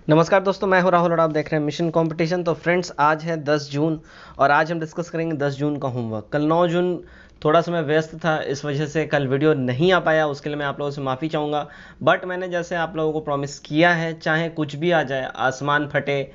नमस्कार दोस्तों, मैं हूं राहुल और आप देख रहे हैं मिशन कंपटीशन। तो फ्रेंड्स, आज है 10 जून और आज हम डिस्कस करेंगे 10 जून का होमवर्क। कल 9 जून थोड़ा सा मैं व्यस्त था, इस वजह से कल वीडियो नहीं आ पाया। उसके लिए मैं आप लोगों से माफ़ी चाहूँगा। बट मैंने जैसे आप लोगों को प्रॉमिस किया है, चाहे कुछ भी आ जाए, आसमान फटे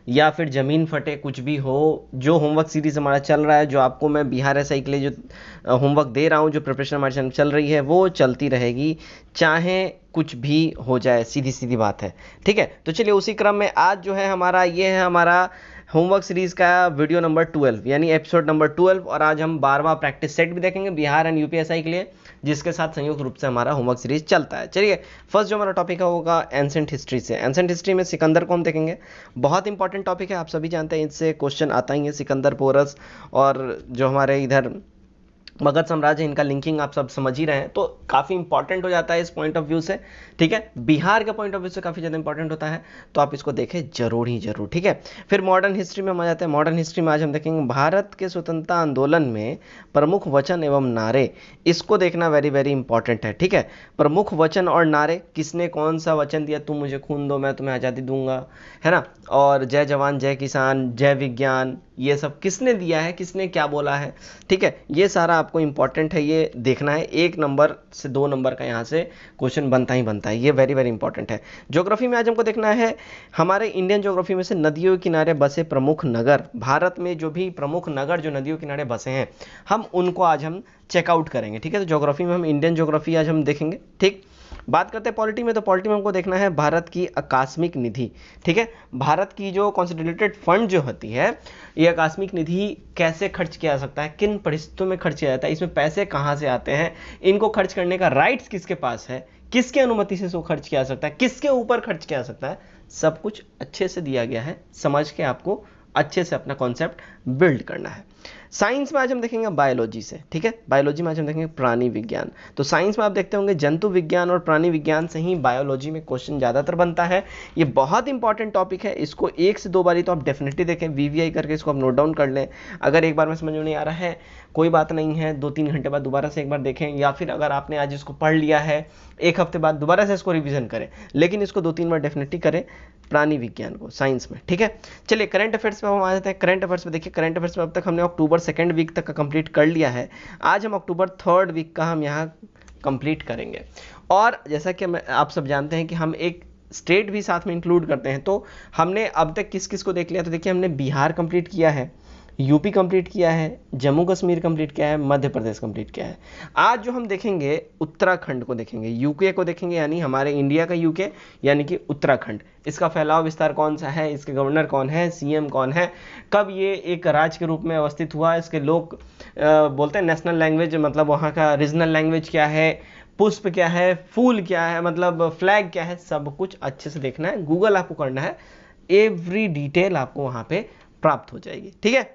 या फिर ज़मीन फटे, कुछ भी हो, जो होमवर्क सीरीज़ हमारा चल रहा है, जो आपको मैं बिहार एसआई के लिए जो होमवर्क दे रहा हूँ, जो प्रिपरेशन हमारे चैनल चल रही है, वो चलती रहेगी, चाहे कुछ भी हो जाए। सीधी सीधी बात है, ठीक है। तो चलिए उसी क्रम में आज जो है हमारा, ये है हमारा होमवर्क सीरीज़ का वीडियो नंबर 12, यानी एपिसोड नंबर 12। और आज हम 12वां प्रैक्टिस सेट भी देखेंगे बिहार एंड यूपीएसआई के लिए, जिसके साथ संयुक्त रूप से हमारा होमवर्क सीरीज चलता है। चलिए, फर्स्ट जो हमारा टॉपिक है होगा एंसेंट हिस्ट्री से। एंसेंट हिस्ट्री में सिकंदर को हम देखेंगे। बहुत इंपॉर्टेंट टॉपिक है, आप सभी जानते हैं, इससे क्वेश्चन आता ही है। सिकंदर, पोरस और जो हमारे इधर मगध साम्राज्य, इनका लिंकिंग आप सब समझ ही रहे हैं, तो काफ़ी इंपॉर्टेंट हो जाता है इस पॉइंट ऑफ व्यू से, ठीक है। बिहार के पॉइंट ऑफ व्यू से काफ़ी ज़्यादा इंपॉर्टेंट होता है, तो आप इसको देखें जरूर ही जरूर, ठीक है। फिर मॉडर्न हिस्ट्री में हम आ जाते हैं। मॉडर्न हिस्ट्री में आज हम देखेंगे भारत के स्वतंत्रता आंदोलन में प्रमुख वचन एवं नारे। इसको देखना वेरी वेरी इंपॉर्टेंट है, ठीक है। प्रमुख वचन और नारे, किसने कौन सा वचन दिया, तुम मुझे खून दो मैं तुम्हें आज़ादी दूंगा, है ना। और जय जवान जय किसान जय विज्ञान, ये सब किसने दिया है, किसने क्या बोला है, ठीक है। ये सारा आपको इंपॉर्टेंट है, ये देखना है। 1 नंबर से 2 नंबर का यहाँ से क्वेश्चन बनता ही बनता है, ये वेरी वेरी इंपॉर्टेंट है। ज्योग्राफी में आज हमको देखना है हमारे इंडियन ज्योग्राफी में से नदियों के किनारे बसे प्रमुख नगर। भारत में जो भी प्रमुख नगर जो नदियों के किनारे बसे हैं, हम उनको आज हम चेकआउट करेंगे, ठीक है। तो ज्योग्राफी में हम इंडियन ज्योग्राफी आज हम देखेंगे, ठीक। बात करते हैं पॉलिटी में, तो पॉलिटी में हमको देखना है भारत की आकस्मिक निधि, ठीक है। भारत की जो कॉन्सोलिडेटेड फंड जो होती है, ये आकस्मिक निधि कैसे खर्च किया जा सकता है, किन परिस्थितियों में खर्च किया जाता है, इसमें पैसे कहाँ से आते हैं, इनको खर्च करने का राइट्स किसके पास है, किसके अनुमति से इसको खर्च किया जा सकता है, किसके ऊपर खर्च किया जा सकता है, सब कुछ अच्छे से दिया गया है। समझ के आपको अच्छे से अपना कॉन्सेप्ट बिल्ड करना है। साइंस में आज हम देखेंगे बायोलॉजी से, ठीक है। बायोलॉजी में आज हम देखेंगे प्राणी विज्ञान। तो साइंस में आप देखते होंगे जंतु विज्ञान और प्राणी विज्ञान से ही बायोलॉजी में क्वेश्चन ज़्यादातर बनता है। ये बहुत इंपॉर्टेंट टॉपिक है, इसको 1 से 2 बारी तो आप डेफिनेटली देखें, वीवीआई करके इसको आप नोट डाउन कर लें। अगर एक बार में समझ में नहीं आ रहा है, कोई बात नहीं है, 2-3 घंटे बाद दोबारा से एक बार देखें, या फिर अगर आपने आज इसको पढ़ लिया है, 1 हफ्ते बाद दोबारा से इसको रिवीजन करें, लेकिन इसको 2-3 बार डेफिनेटली करें प्राणी विज्ञान को, साइंस में, ठीक है। चलिए करंट अफेयर्स पे हम आ जाते हैं। करंट अफेयर्स में देखिए, करंट अफेयर्स में अब तक हमने अक्टूबर 2nd वीक तक का कंप्लीट कर लिया है। आज हम अक्टूबर 3rd वीक का हम यहाँ कंप्लीट करेंगे। और जैसा कि आप सब जानते हैं कि हम एक स्टेट भी साथ में इंक्लूड करते हैं, तो हमने अब तक किस किस को देख लिया। तो देखिए, हमने बिहार कंप्लीट किया है, यूपी कंप्लीट किया है, जम्मू कश्मीर कंप्लीट किया है, मध्य प्रदेश कंप्लीट किया है। आज जो हम देखेंगे उत्तराखंड को देखेंगे, यूके को देखेंगे, यानी हमारे इंडिया का यूके, यानी कि उत्तराखंड। इसका फैलाव विस्तार कौन सा है, इसके गवर्नर कौन है, सीएम कौन है, कब ये एक राज्य के रूप में अवस्थित हुआ, इसके लोग बोलते हैं नेशनल लैंग्वेज, मतलब वहाँ का रीजनल लैंग्वेज क्या है, पुष्प क्या है, फूल क्या है, मतलब फ्लैग क्या है, सब कुछ अच्छे से देखना है। गूगल आपको करना है, एवरी डिटेल आपको वहाँ पे प्राप्त हो जाएगी, ठीक है।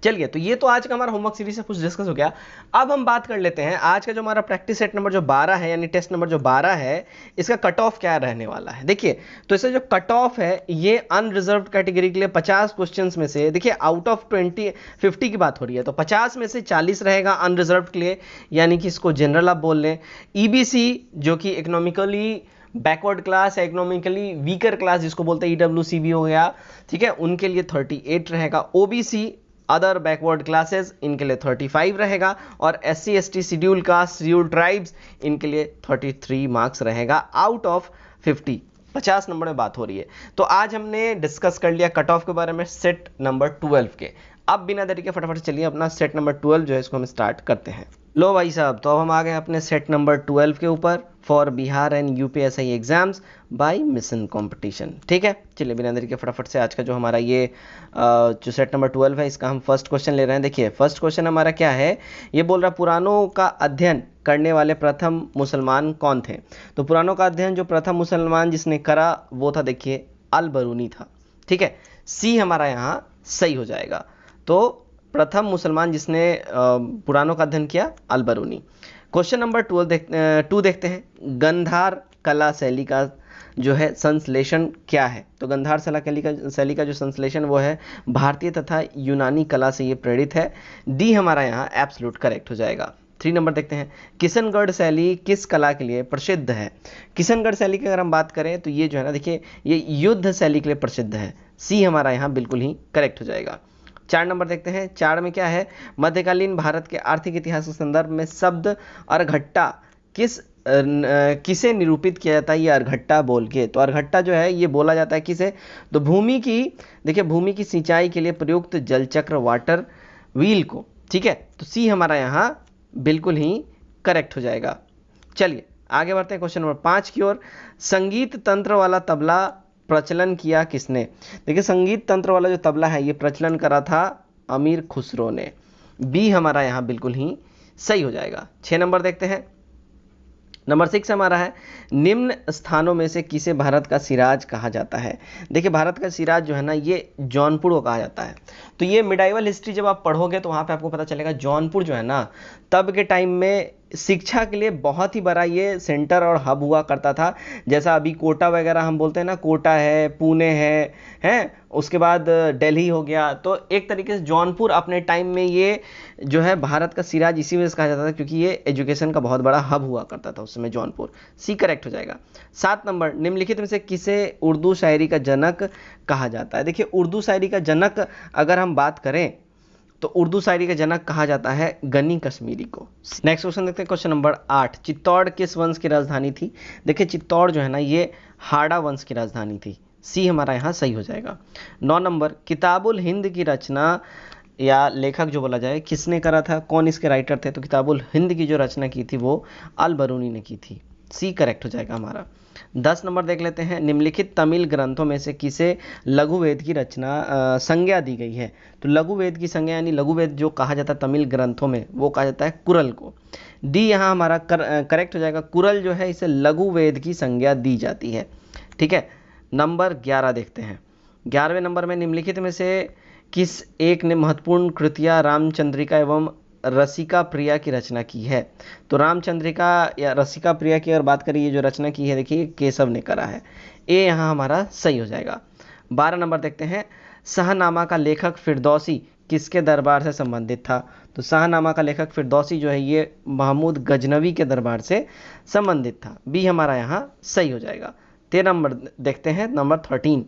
चलिए, तो ये तो आज का हमारा होमवर्क सीरीज से कुछ डिस्कस हो गया। अब हम बात कर लेते हैं आज का जो हमारा प्रैक्टिस सेट नंबर जो 12 है, यानी टेस्ट नंबर जो 12 है, इसका कट ऑफ क्या रहने वाला है। देखिए, तो इसका जो कट ऑफ है, ये अनरिजर्व कैटेगरी के लिए 50 क्वेश्चंस में से, देखिए आउट ऑफ 50 की बात हो रही है, तो 50 में से 40 रहेगा अनरिजर्व के लिए, यानी कि इसको जनरल आप बोल लें। ईबीसी जो कि economically backward class, economically weaker class जिसको बोलते हैं, ईडब्ल्यूसीबी हो गया, ठीक है, उनके लिए 38 रहेगा। ओबीसी अदर बैकवर्ड क्लासेस, इनके लिए 35 रहेगा। और SC ST schedule caste schedule tribes, इनके लिए 33 मार्क्स रहेगा आउट ऑफ 50 नंबर में बात हो रही है। तो आज हमने डिस्कस कर लिया कट ऑफ के बारे में सेट नंबर 12 के। अब बिना देरी के फटाफट चलिए अपना सेट नंबर 12 जो है इसको हम स्टार्ट करते हैं। लो भाई साहब, तो अब हम आ गए अपने सेट नंबर 12 के ऊपर, for Bihar and UPSI exams by Mission Competition, ठीक है। चलिए बिना देरी के फटाफट से आज का जो हमारा ये जो सेट नंबर 12 है, इसका हम फर्स्ट क्वेश्चन ले रहे हैं। देखिए फर्स्ट क्वेश्चन हमारा क्या है, ये बोल रहा पुराणों का अध्ययन करने वाले प्रथम मुसलमान कौन थे। तो पुराणों का अध्ययन जो प्रथम मुसलमान जिसने करा वो था, देखिए अल बरूनी था, ठीक है। सी हमारा यहाँ सही हो जाएगा। तो प्रथम मुसलमान जिसने पुराणों का अध्ययन किया, अल बरूनी। क्वेश्चन नंबर 2 देखते हैं, गंधार कला शैली का जो है संश्लेषण क्या है। तो गंधार शैली का जो संश्लेषण वो है भारतीय तथा यूनानी कला से ये प्रेरित है। डी हमारा यहाँ एब्सोल्यूट करेक्ट हो जाएगा। 3 नंबर देखते हैं, किशनगढ़ शैली किस कला के लिए प्रसिद्ध है? किशनगढ़ शैली की अगर हम बात करें तो ये जो है ना, देखिए ये युद्ध शैली के लिए प्रसिद्ध है। सी हमारा यहाँ बिल्कुल ही करेक्ट हो जाएगा। 4 नंबर देखते हैं, 4 में क्या है, मध्यकालीन भारत के आर्थिक इतिहास के संदर्भ में शब्द अर्घट्टा किसे निरूपित किया जाता है? ये अर्घट्टा बोल के, तो अर्घट्टा जो है ये बोला जाता है किसे? तो भूमि की, देखिए भूमि की सिंचाई के लिए प्रयुक्त जलचक्र वाटर व्हील को, ठीक है। तो सी हमारा यहाँ बिल्कुल ही करेक्ट हो जाएगा। चलिए आगे बढ़ते हैं क्वेश्चन नंबर 5 की ओर। संगीत तंत्र वाला तबला प्रचलन किया किसने? देखिए संगीत तंत्र वाला जो तबला है ये प्रचलन करा था अमीर खुसरो ने। बी हमारा यहाँ बिल्कुल ही सही हो जाएगा। 6 नंबर देखते हैं, नंबर 6 हमारा है, निम्न स्थानों में से किसे भारत का सिराज कहा जाता है? देखिए भारत का सिराज जो है ना ये जौनपुर को कहा जाता है। तो ये मिडाइवल हिस्ट्री जब आप पढ़ोगे तो वहाँ पे आपको पता चलेगा जौनपुर जो है ना तब के टाइम में शिक्षा के लिए बहुत ही बड़ा ये सेंटर और हब हुआ करता था। जैसा अभी कोटा वगैरह हम बोलते हैं ना, कोटा है, पुणे है, उसके बाद दिल्ली हो गया। तो एक तरीके से जौनपुर अपने टाइम में ये जो है भारत का सिराज इसी वजह से कहा जाता था क्योंकि ये एजुकेशन का बहुत बड़ा हब हुआ करता था उस समय जौनपुर। सी करेक्ट हो जाएगा। 7 नंबर, निम्नलिखित में से किसे उर्दू शायरी का जनक कहा जाता है? देखिए उर्दू शायरी का जनक अगर हम बात करें तो उर्दू शायरी का जनक कहा जाता है गनी कश्मीरी को। नेक्स्ट क्वेश्चन देखते हैं, क्वेश्चन नंबर 8, चित्तौड़ किस वंश की राजधानी थी? देखिए चित्तौड़ जो है ना ये हाड़ा वंश की राजधानी थी। सी हमारा यहाँ सही हो जाएगा। 9 नंबर, किताबुल हिंद की रचना या लेखक जो बोला जाए किसने करा था? कौन इसके राइटर थे? तो किताबुल हिंद की जो रचना की थी वो अल बरूनी ने की थी। सी करेक्ट हो जाएगा हमारा। 10 नंबर देख लेते हैं, निम्नलिखित तमिल ग्रंथों में से किसे लघु वेद की रचना संज्ञा दी गई है? तो लघु वेद की संज्ञा यानी लघु वेद जो कहा जाता है तमिल ग्रंथों में वो कहा जाता है कुरल को। डी यहाँ हमारा करेक्ट हो जाएगा। कुरल जो है इसे लघु वेद की संज्ञा दी जाती है, ठीक है। नंबर 11 देखते हैं, 11वें नंबर में निम्नलिखित में से किस एक ने महत्वपूर्ण कृतियाँ रामचंद्रिका एवं रसिका प्रिया की रचना की है? तो रामचंद्रिका या रसिका प्रिया की अगर बात करें ये जो रचना की है देखिए केशव ने करा है। ए यहाँ हमारा सही हो जाएगा। 12 नंबर देखते हैं, शाहनामा का लेखक फिरदौसी किसके दरबार से संबंधित था? तो शाहनामा का लेखक फिरदौसी जो है ये महमूद गजनवी के दरबार से संबंधित था। बी हमारा यहाँ सही हो जाएगा। 13 नंबर देखते हैं, नंबर 13,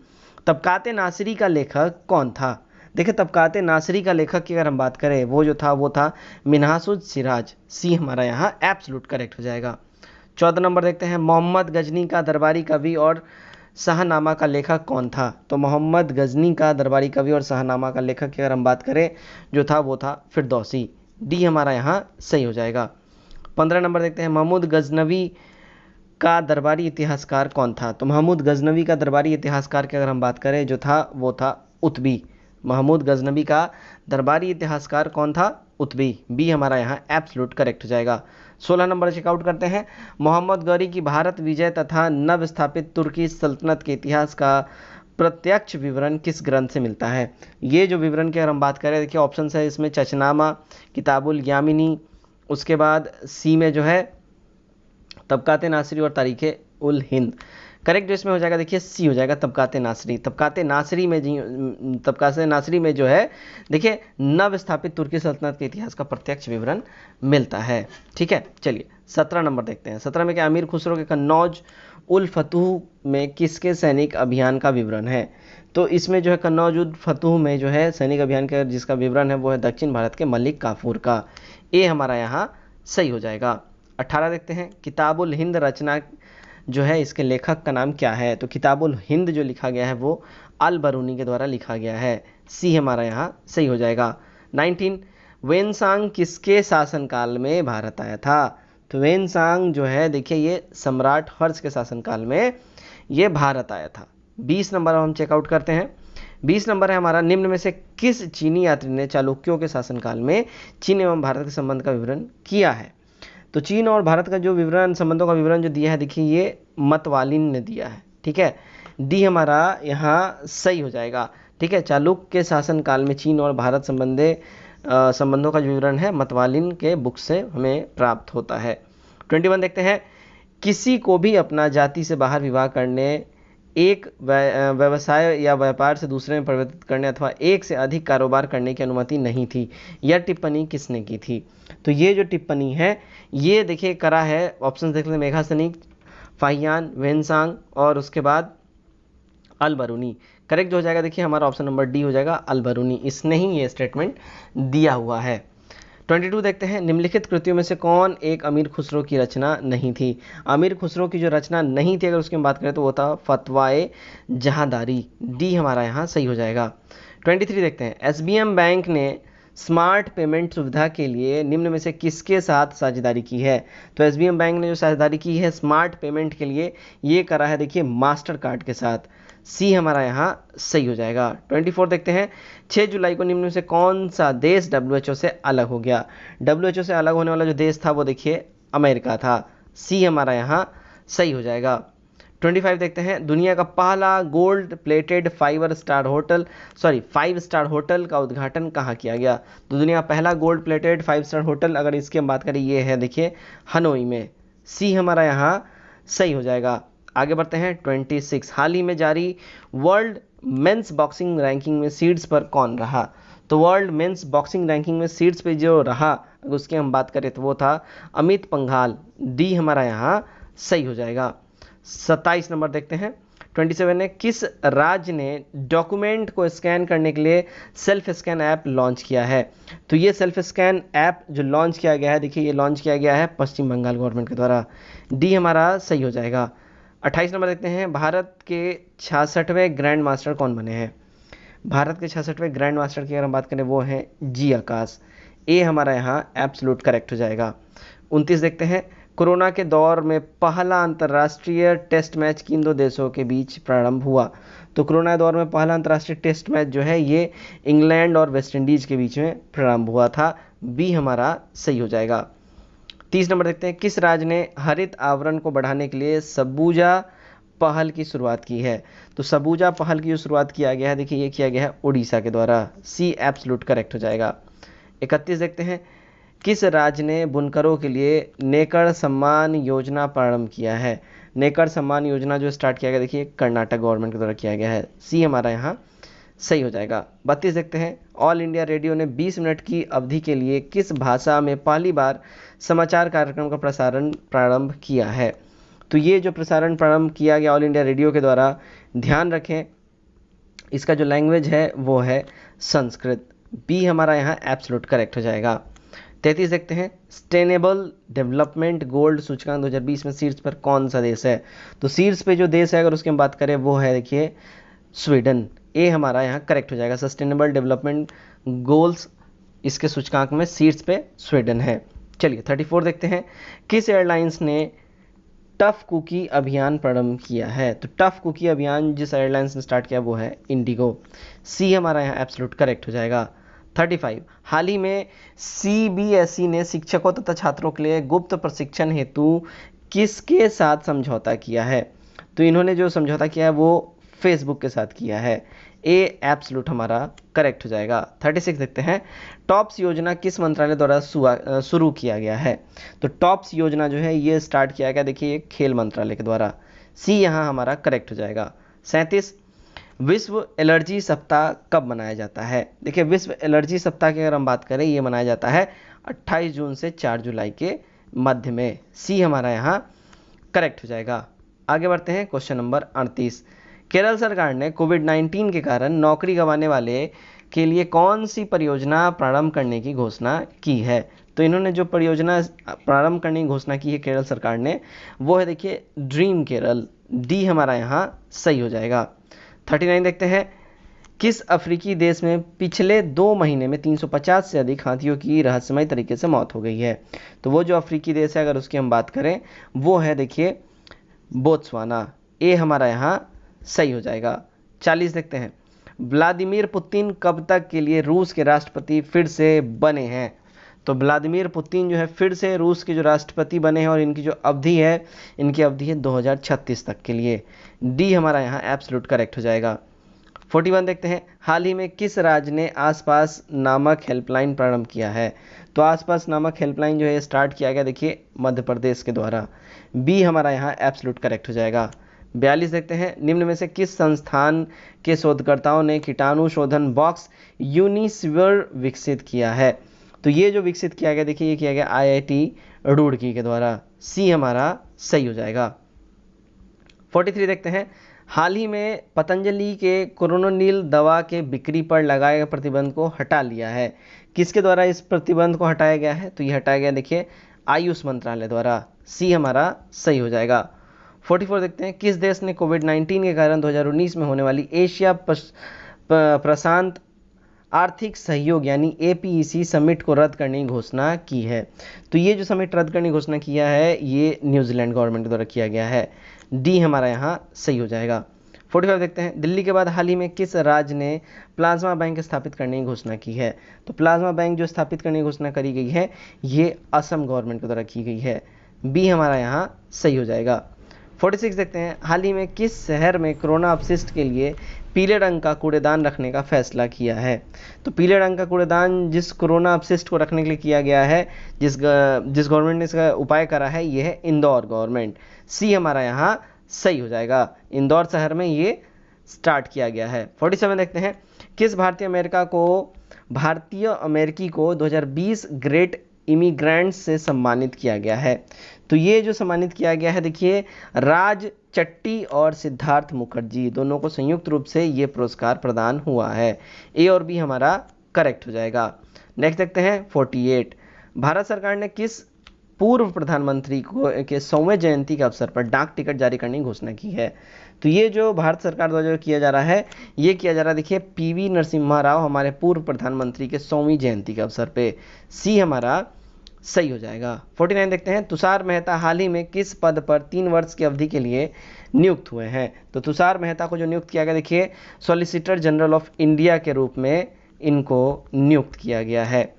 तबकाते नासिरी का लेखक कौन था? देखिए तबकाते नासिरी का लेखक की अगर हम बात करें वो जो था वो था मिन्हाजुल सिराज। सी हमारा यहाँ एब्सोल्यूट करेक्ट हो जाएगा। 14 नंबर देखते हैं, मोहम्मद गजनी का दरबारी कवि और शाहनामा का लेखक कौन था? तो मोहम्मद गजनी का दरबारी कवि और शाहनामा का लेखक की अगर हम बात करें जो था वो था फिरदौसी। डी हमारा यहाँ सही हो जाएगा। 15 नंबर देखते हैं, महमूद गजनवी का दरबारी इतिहासकार कौन था? तो महमूद गजनवी का दरबारी इतिहासकार की अगर हम बात करें जो था वो था उतबी। महमूद गजनवी का दरबारी इतिहासकार कौन था? उतबी। बी हमारा यहाँ एब्सोल्यूट करेक्ट हो जाएगा। 16 नंबर चेकआउट करते हैं, मोहम्मद गौरी की भारत विजय तथा नव स्थापित तुर्की सल्तनत के इतिहास का प्रत्यक्ष विवरण किस ग्रंथ से मिलता है? ये जो विवरण की अगर हम बात करें देखिए ऑप्शन है इसमें चचनामा, किताबुल यामिनी, उसके बाद सी में जो है तबकाते नासिरी और तारीखे उल हिंद। करेक्ट जो इसमें हो जाएगा देखिए सी हो जाएगा तबकाते नासिरी। तबकाते नासिरी में जो है देखिए नव स्थापित तुर्की सल्तनत के इतिहास का प्रत्यक्ष विवरण मिलता है, ठीक है। चलिए 17 नंबर देखते हैं, 17 में क्या अमीर खुसरो के कन्नौज उल फतूह में किसके सैनिक अभियान का विवरण है? तो इसमें जो है कन्नौज उल फतूह में जो है सैनिक अभियान का जिसका विवरण है वो है दक्षिण भारत के मलिक काफूर का। ए हमारा यहाँ सही हो जाएगा। 18 देखते हैं, किताबुल हिंद रचना जो है इसके लेखक का नाम क्या है? तो किताबुल हिंद जो लिखा गया है वो अल बरूनी के द्वारा लिखा गया है। सी हमारा यहाँ सही हो जाएगा। 19, वेनसांग किसके शासनकाल में भारत आया था? तो वेनसांग जो है देखिए ये सम्राट हर्ष के शासनकाल में ये भारत आया था। 20 नंबर हम चेकआउट करते हैं, 20 नंबर है हमारा, निम्न में से किस चीनी यात्री ने चालुक्यों के शासनकाल में चीन एवं भारत के संबंध का विवरण किया है? तो चीन और भारत का जो विवरण संबंधों का विवरण जो दिया है देखिए ये मतवालिन ने दिया है, ठीक है। डी हमारा यहाँ सही हो जाएगा, ठीक है। चालुक्य के शासनकाल में चीन और भारत संबंधों का जो विवरण है मतवालिन के बुक से हमें प्राप्त होता है। 21 देखते हैं, किसी को भी अपना जाति से बाहर विवाह करने एक व्यवसाय या व्यापार से दूसरे में परिवर्तित करने अथवा एक से अधिक कारोबार करने की अनुमति नहीं थी। यह टिप्पणी किसने की थी? तो ये जो टिप्पणी है ये देखिए करा है, ऑप्शन देख लेते हैं, मेघा सनीक, फाहियान, वेनसांग और उसके बाद अल बरूनी। करेक्ट हो जाएगा देखिए हमारा ऑप्शन नंबर डी हो जाएगा, अल बरूनी। इसने ही ये स्टेटमेंट दिया हुआ है। 22 देखते हैं, निम्नलिखित कृतियों में से कौन एक अमीर खुसरो की रचना नहीं थी? अमीर खुसरो की जो रचना नहीं थी अगर उसकी हम बात करें तो वो था फतवाए जहांदारी। डी हमारा यहाँ सही हो जाएगा। 23 देखते हैं, एसबीएम बैंक ने स्मार्ट पेमेंट सुविधा के लिए निम्न में से किसके साथ साझेदारी की है? तो एसबीएम बैंक ने जो साझेदारी की है स्मार्ट पेमेंट के लिए ये करा है देखिए मास्टर कार्ड के साथ। सी हमारा यहाँ सही हो जाएगा। 24 देखते हैं, 6 जुलाई को निम्न में से कौन सा देश डब्ल्यूएचओ से अलग हो गया? डब्ल्यूएचओ से अलग होने वाला जो देश था वो देखिए अमेरिका था। सी हमारा यहाँ सही हो जाएगा। 25 देखते हैं, दुनिया का पहला गोल्ड प्लेटेड 5 स्टार होटल का उद्घाटन कहाँ किया गया? तो दुनिया का पहला गोल्ड प्लेटेड 5 स्टार होटल अगर इसकी हम बात करें ये है देखिए हनोई में। सी हमारा यहाँ सही हो जाएगा। आगे बढ़ते हैं 26, हाल ही में जारी वर्ल्ड मेंस बॉक्सिंग रैंकिंग में सीड्स पर कौन रहा? तो वर्ल्ड मेंस बॉक्सिंग रैंकिंग में सीड्स पे जो रहा अगर उसकी हम बात करें तो वो था अमित पंघाल। डी हमारा यहाँ सही हो जाएगा। 27 नंबर देखते हैं, 27 ने किस राज्य ने डॉक्यूमेंट को स्कैन करने के लिए सेल्फ स्कैन ऐप लॉन्च किया है? तो ये सेल्फ स्कैन ऐप जो लॉन्च किया गया है देखिए ये लॉन्च किया गया है पश्चिम बंगाल गवर्नमेंट के द्वारा। डी हमारा सही हो जाएगा। 28 नंबर देखते हैं, भारत के 66वें ग्रैंड मास्टर कौन बने हैं? भारत के 66वें ग्रैंड मास्टर की अगर हम बात करें वो हैं जी आकाश। ए हमारा यहाँ एब्सोल्यूट करेक्ट हो जाएगा। 29 देखते हैं, कोरोना के दौर में पहला अंतर्राष्ट्रीय टेस्ट मैच किन दो देशों के बीच प्रारंभ हुआ? तो कोरोना दौर में पहला अंतर्राष्ट्रीय टेस्ट मैच जो है ये इंग्लैंड और वेस्ट इंडीज के बीच में प्रारंभ हुआ था। बी हमारा सही हो जाएगा। 30 नंबर देखते हैं, किस राज्य ने हरित आवरण को बढ़ाने के लिए सबूजा पहल की शुरुआत की है? तो सबूजा पहल की जो शुरुआत किया गया है देखिए ये किया गया है उड़ीसा के द्वारा। सी एब्सोल्यूट करेक्ट हो जाएगा। 31 देखते हैं, किस राज्य ने बुनकरों के लिए नेकर सम्मान योजना प्रारंभ किया है? नेकर सम्मान योजना जो स्टार्ट किया गया देखिए कर्नाटक गवर्नमेंट के द्वारा किया गया है। सी हमारा यहाँ सही हो जाएगा। 32 देखते हैं, ऑल इंडिया रेडियो ने 20 मिनट की अवधि के लिए किस भाषा में पहली बार समाचार कार्यक्रम का प्रसारण प्रारंभ किया है? तो ये जो प्रसारण प्रारंभ किया गया ऑल इंडिया रेडियो के द्वारा, ध्यान रखें इसका जो लैंग्वेज है वो है संस्कृत। बी हमारा यहाँ एब्सोल्यूट करेक्ट हो जाएगा। 33 देखते हैं, सस्टेनेबल डेवलपमेंट गोल्ड सूचकांक 2020 में शीर्ष पर कौन सा देश है? तो शीर्ष पे जो देश है अगर उसकी हम बात करें वो है देखिए स्वीडन। ए हमारा यहाँ करेक्ट हो जाएगा। सस्टेनेबल डेवलपमेंट गोल्स इसके सूचकांक में शीर्ष पे स्वीडन है। चलिए 34 देखते हैं, किस एयरलाइंस ने टफ कुकी अभियान प्रारंभ किया है? तो टफ कुकी अभियान जिस एयरलाइंस ने स्टार्ट किया वो है इंडिगो। सी हमारा यहाँ एब्सोल्यूट करेक्ट हो जाएगा। 35, हाल ही में सीबीएसई ने शिक्षकों तथा छात्रों के लिए गुप्त प्रशिक्षण हेतु किसके साथ समझौता किया है? तो इन्होंने जो समझौता किया है वो फेसबुक के साथ किया है। ए एब्सोल्यूट हमारा करेक्ट हो जाएगा। 36 देखते हैं, टॉप्स योजना किस मंत्रालय द्वारा शुरू किया गया है? तो टॉप्स योजना जो है ये स्टार्ट किया गया देखिए खेल मंत्रालय के द्वारा। सी यहाँ हमारा करेक्ट हो जाएगा। 37, विश्व एलर्जी सप्ताह कब मनाया जाता है? देखिए विश्व एलर्जी सप्ताह की अगर हम बात करें ये मनाया जाता है 28 जून से 4 जुलाई के मध्य में। सी हमारा यहाँ करेक्ट हो जाएगा। आगे बढ़ते हैं क्वेश्चन नंबर 38, केरल सरकार ने कोविड-19 के कारण नौकरी गंवाने वाले के लिए कौन सी परियोजना प्रारंभ करने की घोषणा की है? तो इन्होंने जो परियोजना प्रारंभ करने की घोषणा की है केरल सरकार ने वो है देखिए ड्रीम केरल। डी हमारा यहाँ सही हो जाएगा। 39 देखते हैं, किस अफ्रीकी देश में पिछले 2 महीने में 350 से अधिक हाथियों की रहस्यमय तरीके से मौत हो गई है? तो वो जो अफ्रीकी देश है अगर उसकी हम बात करें वो है देखिए बोत्सवाना। ए हमारा यहाँ सही हो जाएगा। 40 देखते हैं, व्लादिमीर पुतिन कब तक के लिए रूस के राष्ट्रपति फिर से बने हैं? तो व्लादिमीर पुतिन जो है फिर से रूस के जो राष्ट्रपति बने हैं और इनकी जो अवधि है इनकी अवधि है 2036 तक के लिए। डी हमारा यहाँ एब्सोल्यूट करेक्ट हो जाएगा। 41 देखते हैं, हाल ही में किस राज्य ने आसपास नामक हेल्पलाइन प्रारंभ किया है? तो आसपास नामक हेल्पलाइन जो है स्टार्ट किया गया देखिए मध्य प्रदेश के द्वारा। बी हमारा यहाँ एब्सोल्यूट करेक्ट हो जाएगा। 42 देखते हैं, निम्न में से किस संस्थान के शोधकर्ताओं ने कीटाणु शोधन बॉक्स यूनिसिवर विकसित किया है? तो ये जो विकसित किया गया, देखिए ये किया गया IIT रुड़की के द्वारा। सी हमारा सही हो जाएगा। 43 देखते हैं, हाल ही में पतंजलि के कोरोनिल दवा के बिक्री पर लगाए गए प्रतिबंध को हटा लिया है। किसके द्वारा इस प्रतिबंध को हटाया गया है? तो ये हटाया गया, देखिए आयुष मंत्रालय द्वारा। सी हमारा सही हो जाएगा। 44 देखते हैं, किस देश ने कोविड-19 के कारण 2019 में होने वाली एशिया प्रशांत आर्थिक सहयोग यानी APEC समिट को रद्द करने की घोषणा की है? तो ये जो समिट रद्द करने की घोषणा किया है, ये न्यूजीलैंड गवर्नमेंट के द्वारा किया गया है। डी हमारा यहाँ सही हो जाएगा। 45 देखते हैं, दिल्ली के बाद हाल ही में किस राज्य ने प्लाज्मा बैंक स्थापित करने की घोषणा की है? तो प्लाज्मा बैंक जो स्थापित करने की घोषणा करी गई है, ये असम गवर्नमेंट के द्वारा की गई है। बी हमारा यहाँ सही हो जाएगा। 46 देखते हैं, हाल ही में किस शहर में कोरोना अपशिष्ट के लिए पीले रंग का कूड़ेदान रखने का फैसला किया है? तो पीले रंग का कूड़ेदान जिस कोरोना अपशिष्ट को रखने के लिए किया गया है, जिस गवर्नमेंट ने इसका उपाय करा है, ये है इंदौर गवर्नमेंट। सी हमारा यहाँ सही हो जाएगा, इंदौर शहर में ये स्टार्ट किया गया है। 47 देखते हैं, किस भारतीय अमेरिकी को 2020 ग्रेट इमिग्रेंट्स से सम्मानित किया गया है? तो ये जो सम्मानित किया गया है, देखिए राज चट्टी और सिद्धार्थ मुखर्जी दोनों को संयुक्त रूप से ये पुरस्कार प्रदान हुआ है। ए और बी हमारा करेक्ट हो जाएगा। नेक्स्ट देखते हैं 48, भारत सरकार ने किस पूर्व प्रधानमंत्री को के 100वें जयंती के अवसर पर डाक टिकट जारी करने की घोषणा की है? तो ये जो भारत सरकार द्वारा जो किया जा रहा है, ये किया जा रहा है, देखिए PV नरसिम्हा राव हमारे पूर्व प्रधानमंत्री के 100वीं जयंती के अवसर पे। सी हमारा सही हो जाएगा। 49 देखते हैं, तुषार मेहता हाल ही में किस पद पर 3 वर्ष की अवधि के लिए नियुक्त हुए हैं? तो तुषार मेहता को जो नियुक्त किया गया, देखिए सॉलिसिटर जनरल ऑफ इंडिया के रूप में इनको नियुक्त किया गया है।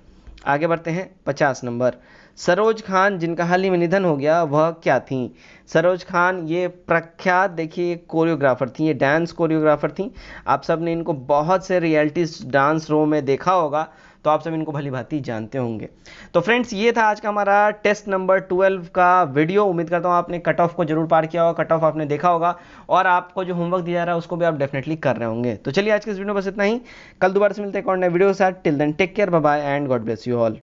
आगे बढ़ते हैं 50 नंबर, सरोज खान जिनका हाल ही में निधन हो गया, वह क्या थी? सरोज खान ये प्रख्यात, देखिए कोरियोग्राफर थी, ये डांस कोरियोग्राफर थी। आप सब ने इनको बहुत से रियलिटी डांस शो में देखा होगा, तो आप सब इनको भली भांति जानते होंगे। तो फ्रेंड्स, ये था आज का हमारा टेस्ट नंबर 12 का वीडियो। उम्मीद करता हूँ आपने कट ऑफ को जरूर पार किया होगा, कट ऑफ आपने देखा होगा, और आपको जो होमवर्क दिया जा रहा है उसको भी आप डेफिनेटली कर रहे होंगे। तो चलिए आज के इस वीडियो में बस इतना ही, कल दोबारा से मिलते हैं एक और नए वीडियो के साथ। Till then take care, bye bye and God bless you all.